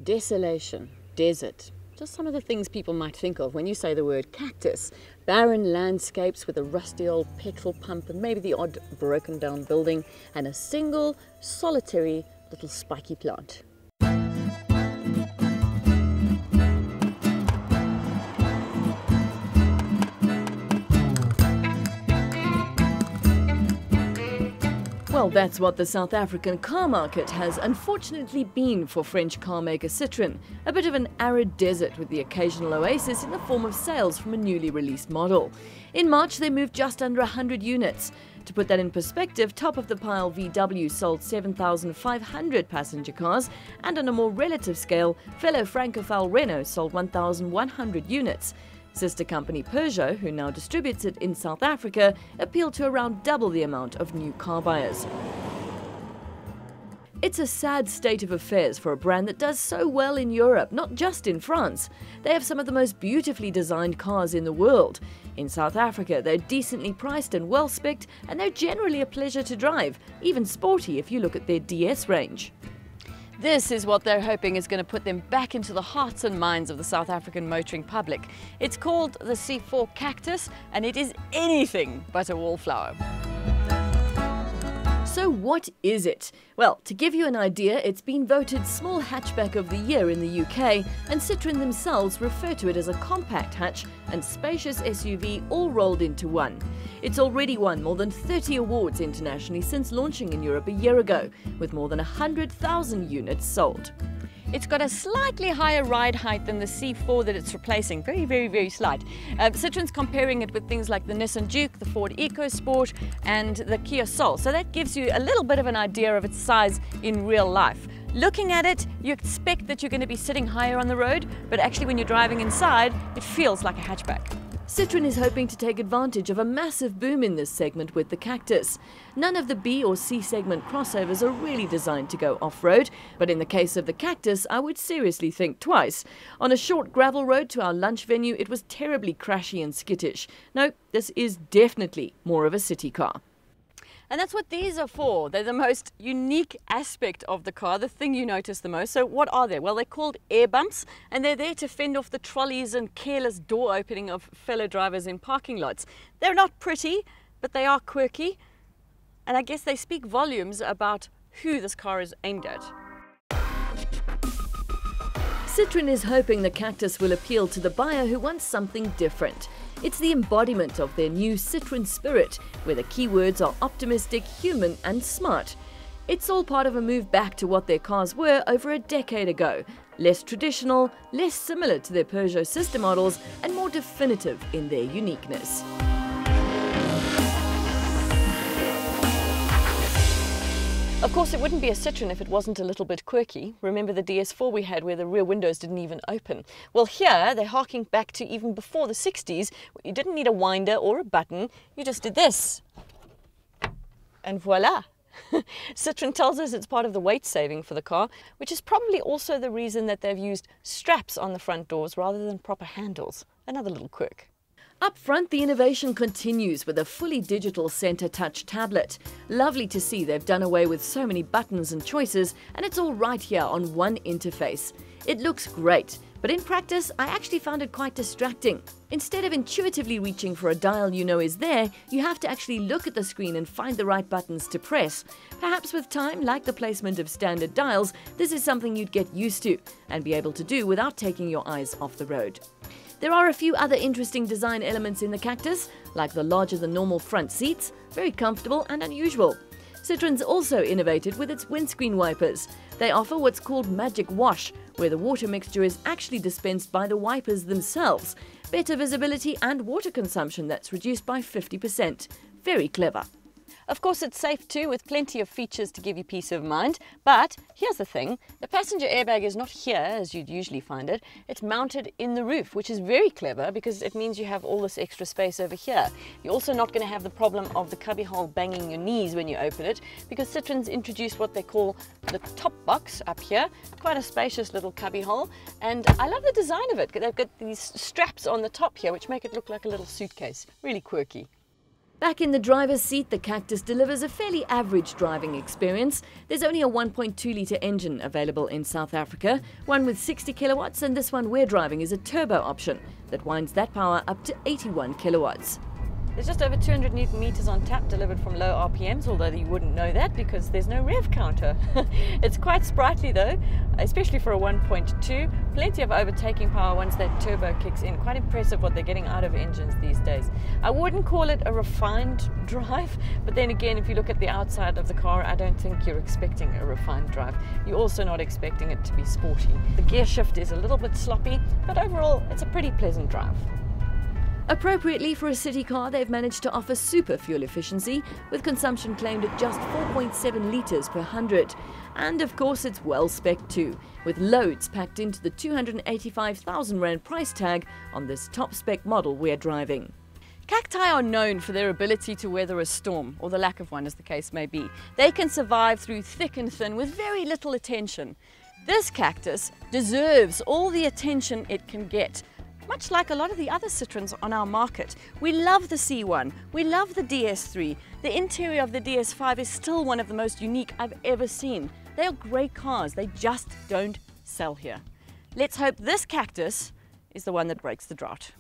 Desolation, desert, just some of the things people might think of when you say the word cactus. Barren landscapes with a rusty old petrol pump and maybe the odd broken down building and a single solitary little spiky plant. Well, that's what the South African car market has unfortunately been for French car maker Citroën. A bit of an arid desert with the occasional oasis in the form of sales from a newly released model. In March, they moved just under 100 units. To put that in perspective, top of the pile VW sold 7,500 passenger cars, and on a more relative scale, fellow Francophile Renault sold 1,100 units. Sister company Peugeot, who now distributes it in South Africa, appealed to around double the amount of new car buyers. It's a sad state of affairs for a brand that does so well in Europe, not just in France. They have some of the most beautifully designed cars in the world. In South Africa, they're decently priced and well-specced, and they're generally a pleasure to drive, even sporty if you look at their DS range. This is what they're hoping is going to put them back into the hearts and minds of the South African motoring public. It's called the C4 Cactus, and it is anything but a wallflower. So what is it? Well, to give you an idea, it's been voted Small Hatchback of the Year in the UK, and Citroën themselves refer to it as a compact hatch and spacious SUV all rolled into one. It's already won more than 30 awards internationally since launching in Europe a year ago, with more than 100,000 units sold. It's got a slightly higher ride height than the C4 that it's replacing, very slight. Citroën's comparing it with things like the Nissan Juke, the Ford Ecosport and the Kia Soul, so that gives you a little bit of an idea of its size in real life. Looking at it, you expect that you're going to be sitting higher on the road, but actually when you're driving inside, it feels like a hatchback. Citroën is hoping to take advantage of a massive boom in this segment with the Cactus. None of the B or C segment crossovers are really designed to go off-road, but in the case of the Cactus, I would seriously think twice. On a short gravel road to our lunch venue, it was terribly crashy and skittish. No, this is definitely more of a city car. And that's what these are for. They're the most unique aspect of the car, the thing you notice the most. So what are they? Well, they're called air bumps, and they're there to fend off the trolleys and careless door opening of fellow drivers in parking lots. They're not pretty, but they are quirky, and I guess they speak volumes about who this car is aimed at. Citroën is hoping the Cactus will appeal to the buyer who wants something different. It's the embodiment of their new Citroën spirit, where the keywords are optimistic, human and smart. It's all part of a move back to what their cars were over a decade ago. Less traditional, less similar to their Peugeot sister models, and more definitive in their uniqueness. Of course, it wouldn't be a Citroën if it wasn't a little bit quirky. Remember the DS4 we had where the rear windows didn't even open? Well, here they're harking back to even before the 60s. You didn't need a winder or a button, you just did this. And voila! Citroën tells us it's part of the weight saving for the car, which is probably also the reason that they've used straps on the front doors rather than proper handles. Another little quirk. Up front, the innovation continues with a fully digital center touch tablet. Lovely to see they've done away with so many buttons and choices, and it's all right here on one interface. It looks great, but in practice, I actually found it quite distracting. Instead of intuitively reaching for a dial you know is there, you have to actually look at the screen and find the right buttons to press. Perhaps with time, like the placement of standard dials, this is something you'd get used to and be able to do without taking your eyes off the road. There are a few other interesting design elements in the Cactus, like the larger-than-normal front seats, very comfortable and unusual. Citroën's also innovated with its windscreen wipers. They offer what's called magic wash, where the water mixture is actually dispensed by the wipers themselves. Better visibility and water consumption that's reduced by 50%. Very clever. Of course, it's safe too, with plenty of features to give you peace of mind. But here's the thing, the passenger airbag is not here as you'd usually find it. It's mounted in the roof, which is very clever because it means you have all this extra space over here. You're also not going to have the problem of the cubbyhole banging your knees when you open it, because Citroën's introduced what they call the top box up here. Quite a spacious little cubbyhole, and I love the design of it. They've got these straps on the top here which make it look like a little suitcase. Really quirky. Back in the driver's seat, the Cactus delivers a fairly average driving experience. There's only a 1.2-litre engine available in South Africa, one with 60 kilowatts, and this one we're driving is a turbo option that winds that power up to 81 kilowatts. There's just over 200 Newton meters on tap delivered from low RPMs, although you wouldn't know that because there's no rev counter. It's quite sprightly though, especially for a 1.2. Plenty of overtaking power once that turbo kicks in. Quite impressive what they're getting out of engines these days. I wouldn't call it a refined drive, but then again, if you look at the outside of the car, I don't think you're expecting a refined drive. You're also not expecting it to be sporty. The gear shift is a little bit sloppy, but overall, it's a pretty pleasant drive. Appropriately for a city car, they've managed to offer super fuel efficiency, with consumption claimed at just 4.7 litres per 100. And of course it's well spec'd too, with loads packed into the 285,000 Rand price tag on this top spec model we're driving. Cacti are known for their ability to weather a storm, or the lack of one as the case may be. They can survive through thick and thin with very little attention. This Cactus deserves all the attention it can get. Much like a lot of the other Citroëns on our market. We love the C1, we love the DS3. The interior of the DS5 is still one of the most unique I've ever seen. They are great cars, they just don't sell here. Let's hope this Cactus is the one that breaks the drought.